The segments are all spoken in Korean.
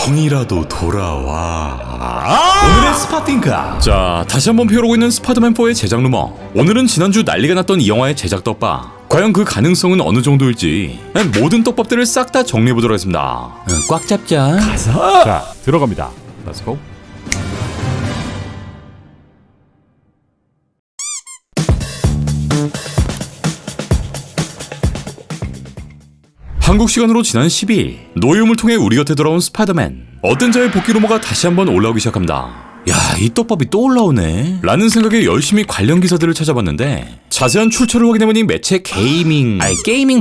정이라도 돌아와. 오늘의 스파팅카. 자, 다시 한번 피어오르고 있는 스파이더맨4의 제작 루머. 오늘은 지난주 난리가 났던 이 영화의 제작 떡밥, 과연 그 가능성은 어느 정도일지 모든 떡밥들을 싹 다 정리해보도록 하겠습니다. 꽉 잡자. 가서. 자, 들어갑니다. Let's go. 한국 시간으로 지난 12일 노예움을 통해 우리 곁에 돌아온 스파이더맨. 어떤 자의 복귀 루머가 다시 한번 올라오기 시작합니다. 야, 이 떡밥이 또 올라오네 라는 생각에 열심히 관련 기사들을 찾아봤는데, 자세한 출처를 확인해보니 매체 게이밍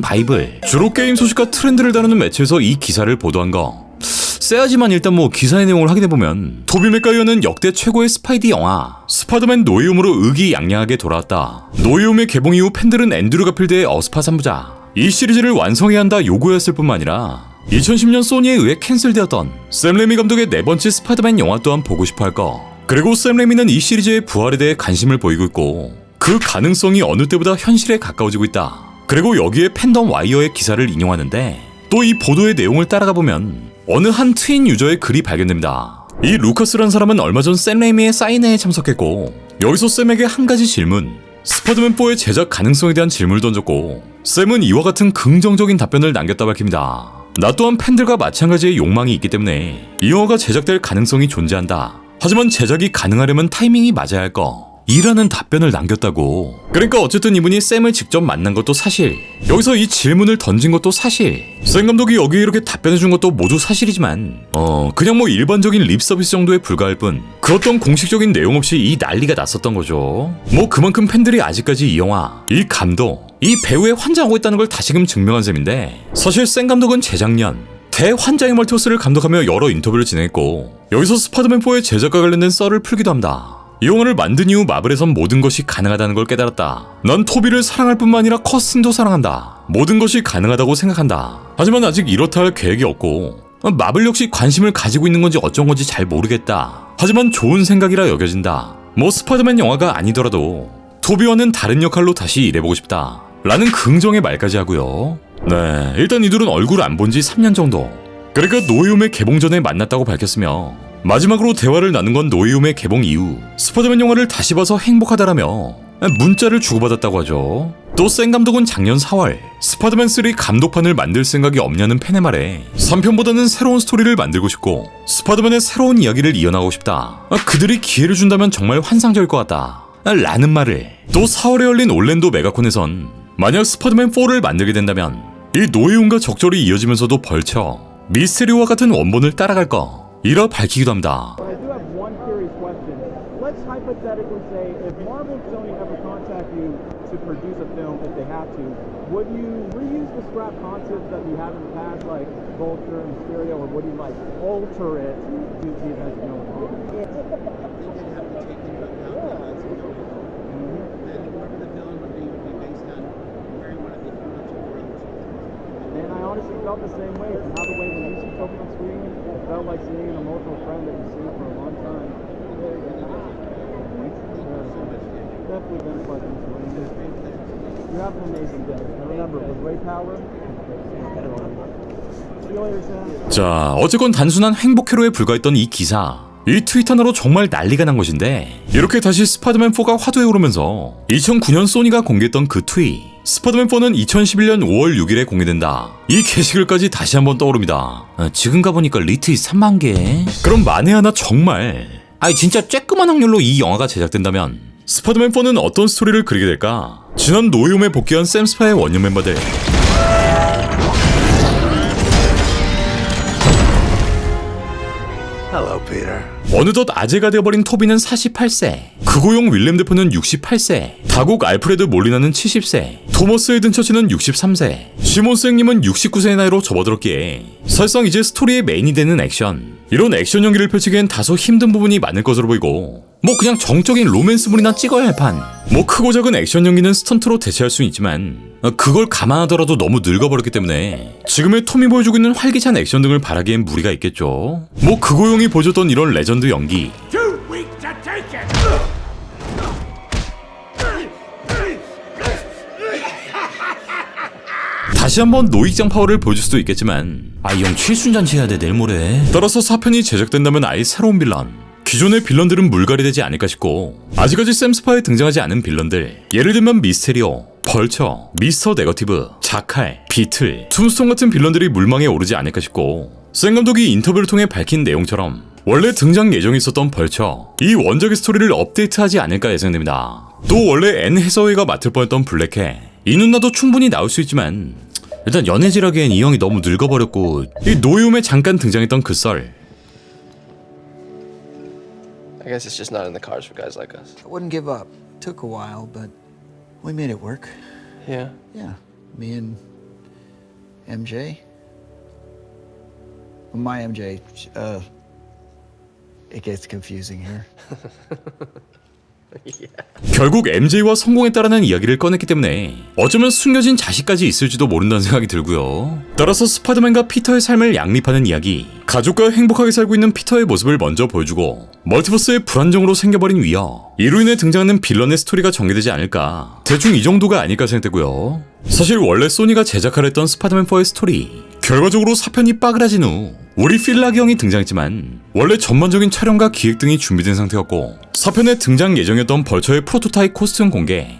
바이블, 주로 게임 소식과 트렌드를 다루는 매체에서 이 기사를 보도한 거. 쎄하지만 일단 기사의 내용을 확인해보면, 토비 맥과이어는 역대 최고의 스파이디 영화 스파이더맨 노예움으로 의기양양하게 돌아왔다. 노예움의 개봉 이후 팬들은 앤드류 가필드의 어스파 3부작 이 시리즈를 완성해야 한다 요구였을 뿐만 아니라 2010년 소니에 의해 캔슬되었던 샘 레이미 감독의 네 번째 스파이더맨 영화 또한 보고 싶어 할 거. 그리고 샘 레이미는 이 시리즈의 부활에 대해 관심을 보이고 있고, 그 가능성이 어느 때보다 현실에 가까워지고 있다. 그리고 여기에 팬덤 와이어의 기사를 인용하는데, 또 이 보도의 내용을 따라가 보면 어느 한 트윈 유저의 글이 발견됩니다. 이 루카스란 사람은 얼마 전 샘 레이미의 사인회에 참석했고, 여기서 샘에게 한 가지 질문, 스파이더맨4의 제작 가능성에 대한 질문을 던졌고, 샘은 이와 같은 긍정적인 답변을 남겼다 밝힙니다. 나 또한 팬들과 마찬가지의 욕망이 있기 때문에 이 영화가 제작될 가능성이 존재한다. 하지만 제작이 가능하려면 타이밍이 맞아야 할 거. 이라는 답변을 남겼다고. 그러니까 어쨌든 이분이 샘을 직접 만난 것도 사실, 여기서 이 질문을 던진 것도 사실, 샘 감독이 여기에 이렇게 답변해준 것도 모두 사실이지만 그냥 일반적인 립 서비스 정도에 불과할 뿐, 그 어떤 공식적인 내용 없이 이 난리가 났었던 거죠. 그만큼 팬들이 아직까지 이 영화, 이 감독, 이 배우에 환장하고 있다는 걸 다시금 증명한 셈인데, 사실 샘 감독은 재작년 대환장의 멀티버스를 감독하며 여러 인터뷰를 진행했고, 여기서 스파이더맨4의 제작과 관련된 썰을 풀기도 합니다. 이 영화를 만든 이후 마블에선 모든 것이 가능하다는 걸 깨달았다. 난 토비를 사랑할 뿐만 아니라 커슨도 사랑한다. 모든 것이 가능하다고 생각한다. 하지만 아직 이렇다 할 계획이 없고, 마블 역시 관심을 가지고 있는 건지 어쩐 건지 잘 모르겠다. 하지만 좋은 생각이라 여겨진다. 스파이더맨 영화가 아니더라도 토비와는 다른 역할로 다시 일해보고 싶다 라는 긍정의 말까지 하고요. 네, 일단 이들은 얼굴 안 본 지 3년 정도, 그러니까 노예움의 개봉 전에 만났다고 밝혔으며, 마지막으로 대화를 나눈 건 노예움의 개봉 이후 스파이더맨 영화를 다시 봐서 행복하다라며 문자를 주고받았다고 하죠. 또 샘 감독은 작년 4월 스파이더맨 3 감독판을 만들 생각이 없냐는 팬의 말에 3편보다는 새로운 스토리를 만들고 싶고 스파이더맨의 새로운 이야기를 이어나가고 싶다. 그들이 기회를 준다면 정말 환상적일 것 같다 라는 말을. 또 4월에 열린 올랜도 메가콘에선 만약 스파이더맨 4를 만들게 된다면 이 노예움과 적절히 이어지면서도 벌쳐 미스테리오와 같은 원본을 따라갈 거 이라 밝히기도 합니다. I do have one curious question. Let's hypothetically say if Marvel and Sony ever contact you to produce a film, if they have to, would you reuse the scrap concepts that you have in the past, like Vulture and Mysterio, or would you alter it to the events of no one? And I honestly felt the same way. From how the way when you see Toby on screen, it felt like seeing an emotional friend that you've seen for a long time. Definitely been a pleasure. You have an amazing day. And remember, with great power, see you later, Sam. 자, 어쨌건 단순한 행복회로에 불과했던 이 기사, 이 트윗 하나로 정말 난리가 난 것인데, 이렇게 다시 스파이더맨 4가 화두에 오르면서 2009년 소니가 공개했던 그 트윗, 스파이더맨 4는 2011년 5월 6일에 공개된다, 이 게시글까지 다시 한번 떠오릅니다. 지금 가보니까 리트윗 3만 개. 그럼 만에 하나 정말 진짜 쬐끄만 확률로 이 영화가 제작된다면 스파이더맨 4는 어떤 스토리를 그리게 될까? 지난 노예움에 복귀한 샘 스파의 원년 멤버들, Hello, Peter. 어느덧 아재가 되어버린 토비는 48세, 극호용 윌렘 데포는 68세, 다국 알프레드 몰리나는 70세, 토머스 헤든 처치는 63세, 시몬스 형님은 69세의 나이로 접어들었기에 사실상 이제 스토리의 메인이 되는 액션, 이런 액션 연기를 펼치기엔 다소 힘든 부분이 많을 것으로 보이고, 그냥 정적인 로맨스물이나 찍어야 할 판, 크고 작은 액션 연기는 스턴트로 대체할 수는 있지만 그걸 감안하더라도 너무 늙어버렸기 때문에 지금의 톰이 보여주고 있는 활기찬 액션 등을 바라기엔 무리가 있겠죠. 그고용이 보여줬던 이런 레전드 연기, 다시 한번 노익장 파워를 보여줄 수도 있겠지만 이 형 칠순잔치 해야 돼 내일 모레. 따라서 4편이 제작된다면 아예 새로운 빌런, 기존의 빌런들은 물갈이되지 않을까 싶고, 아직까지 샘스파에 등장하지 않은 빌런들, 예를 들면 미스테리오, 벌처, 미스터 네거티브, 자칼, 비틀, 툼스톤 같은 빌런들이 물망에 오르지 않을까 싶고, 샘 감독이 인터뷰를 통해 밝힌 내용처럼 원래 등장 예정이 있었던 벌처, 이 원작의 스토리를 업데이트하지 않을까 예상됩니다. 또 원래 앤 해서웨이가 맡을 뻔했던 블랙해, 이 누나도 충분히 나올 수 있지만 일단 연애질하기엔 이 형이 너무 늙어버렸고, 이 노이움에 잠깐 등장했던 그 썰, I guess it's just not in the cards for guys like us. I wouldn't give up. Took a while, but we made it work. Yeah. Yeah, me and MJ. My MJ. It gets confusing here. 결국 MJ와 성공했다라는 이야기를 꺼냈기 때문에 어쩌면 숨겨진 자식까지 있을지도 모른다는 생각이 들고요. 따라서 스파이더맨과 피터의 삶을 양립하는 이야기, 가족과 행복하게 살고 있는 피터의 모습을 먼저 보여주고 멀티버스의 불안정으로 생겨버린 위어, 이로 인해 등장하는 빌런의 스토리가 전개되지 않을까, 대충 이 정도가 아닐까 생각되고요. 사실 원래 소니가 제작하려 했던 스파이더맨4의 스토리, 결과적으로 4편이 빠그라진 후 우리 필라기 형이 등장했지만 원래 전반적인 촬영과 기획 등이 준비된 상태였고, 4편에 등장 예정이었던 벌처의 프로토타입 코스튬 공개,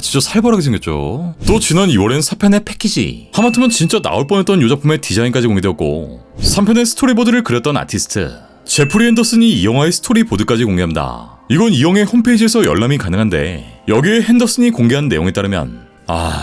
진짜 살벌하게 생겼죠. 또 지난 2월엔 4편의 패키지, 하마터면 진짜 나올 뻔했던 이 작품의 디자인까지 공개되었고, 3편의 스토리보드를 그렸던 아티스트 제프리 앤더슨이 이 영화의 스토리보드까지 공개합니다. 이건 이 형의 홈페이지에서 열람이 가능한데, 여기에 핸더슨이 공개한 내용에 따르면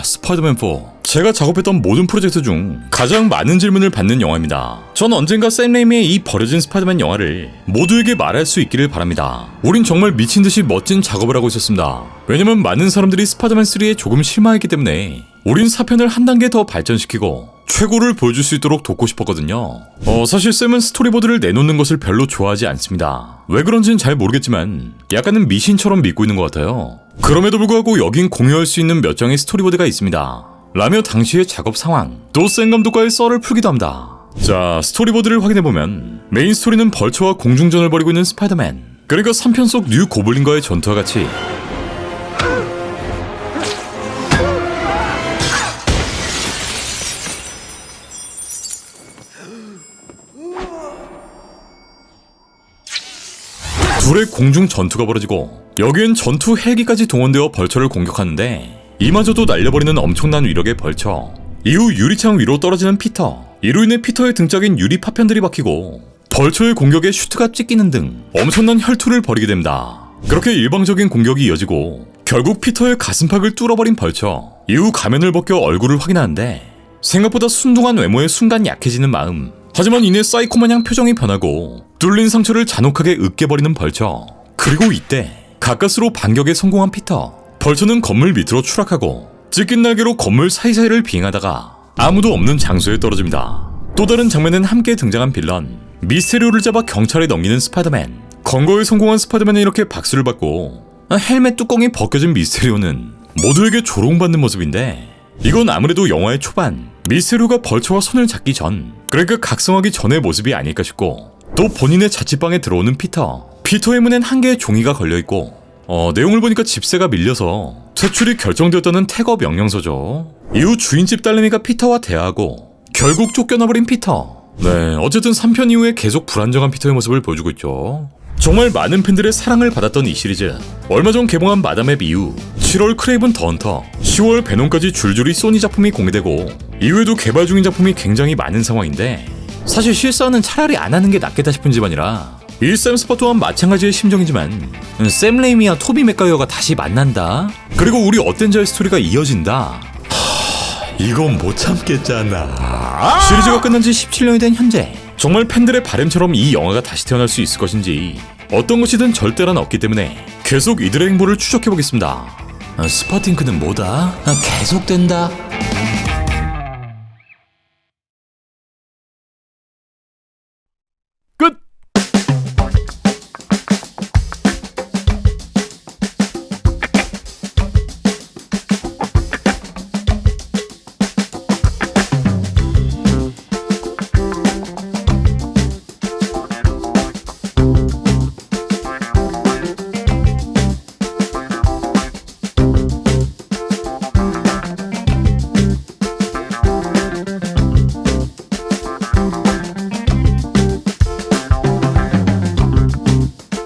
스파이더맨4, 제가 작업했던 모든 프로젝트 중 가장 많은 질문을 받는 영화입니다. 전 언젠가 샘 레이미의 이 버려진 스파이더맨 영화를 모두에게 말할 수 있기를 바랍니다. 우린 정말 미친듯이 멋진 작업을 하고 있었습니다. 왜냐면 많은 사람들이 스파이더맨3에 조금 실망했기 때문에 우린 4편을 한 단계 더 발전시키고 최고를 보여줄 수 있도록 돕고 싶었거든요. 사실 샘은 스토리보드를 내놓는 것을 별로 좋아하지 않습니다. 왜 그런지는 잘 모르겠지만 약간은 미신처럼 믿고 있는 것 같아요. 그럼에도 불구하고 여긴 공유할 수 있는 몇 장의 스토리보드가 있습니다 라며 당시의 작업 상황, 또 샘 감독과의 썰을 풀기도 합니다. 자, 스토리보드를 확인해보면 메인 스토리는 벌처와 공중전을 벌이고 있는 스파이더맨, 그러니까 3편 속 뉴 고블린과의 전투와 같이 둘의 공중 전투가 벌어지고, 여기엔 전투 헬기까지 동원되어 벌처를 공격하는데 이마저도 날려버리는 엄청난 위력의 벌처, 이후 유리창 위로 떨어지는 피터, 이로 인해 피터의 등짝엔 유리 파편들이 박히고 벌처의 공격에 슈트가 찢기는 등 엄청난 혈투를 벌이게 됩니다. 그렇게 일방적인 공격이 이어지고 결국 피터의 가슴팍을 뚫어버린 벌처, 이후 가면을 벗겨 얼굴을 확인하는데 생각보다 순둥한 외모에 순간 약해지는 마음, 하지만 이내 사이코마냥 표정이 변하고 뚫린 상처를 잔혹하게 으깨버리는 벌처. 그리고 이때 가까스로 반격에 성공한 피터, 벌처는 건물 밑으로 추락하고 찢긴 날개로 건물 사이사이를 비행하다가 아무도 없는 장소에 떨어집니다. 또 다른 장면엔 함께 등장한 빌런 미스테리오를 잡아 경찰에 넘기는 스파이더맨. 건거에 성공한 스파이더맨은 이렇게 박수를 받고 헬멧 뚜껑이 벗겨진 미스테리오는 모두에게 조롱받는 모습인데, 이건 아무래도 영화의 초반 미스테리오가 벌처와 손을 잡기 전, 그러니까 각성하기 전의 모습이 아닐까 싶고, 또 본인의 자취방에 들어오는 피터의 문엔 한 개의 종이가 걸려있고, 내용을 보니까 집세가 밀려서 퇴출이 결정되었다는 태거 명령서죠. 이후 주인집 딸내미가 피터와 대화하고 결국 쫓겨나버린 피터. 어쨌든 3편 이후에 계속 불안정한 피터의 모습을 보여주고 있죠. 정말 많은 팬들의 사랑을 받았던 이 시리즈, 얼마 전 개봉한 마담 앱 이후 7월 크레이븐 더 헌터, 10월 베놈까지 줄줄이 소니 작품이 공개되고 이후에도 개발 중인 작품이 굉장히 많은 상황인데, 사실 실사는 차라리 안 하는 게 낫겠다 싶은 집안이라 이 샘 스파 또한 마찬가지의 심정이지만, 샘 레이미와 토비 맥가이어가 다시 만난다, 그리고 우리 어텐저의 스토리가 이어진다, 이건 못 참겠잖아. 시리즈가 끝난 지 17년이 된 현재 정말 팬들의 바램처럼 이 영화가 다시 태어날 수 있을 것인지, 어떤 것이든 절대란 없기 때문에 계속 이들의 행보를 추적해보겠습니다. 스파팅크는 뭐다? 계속된다.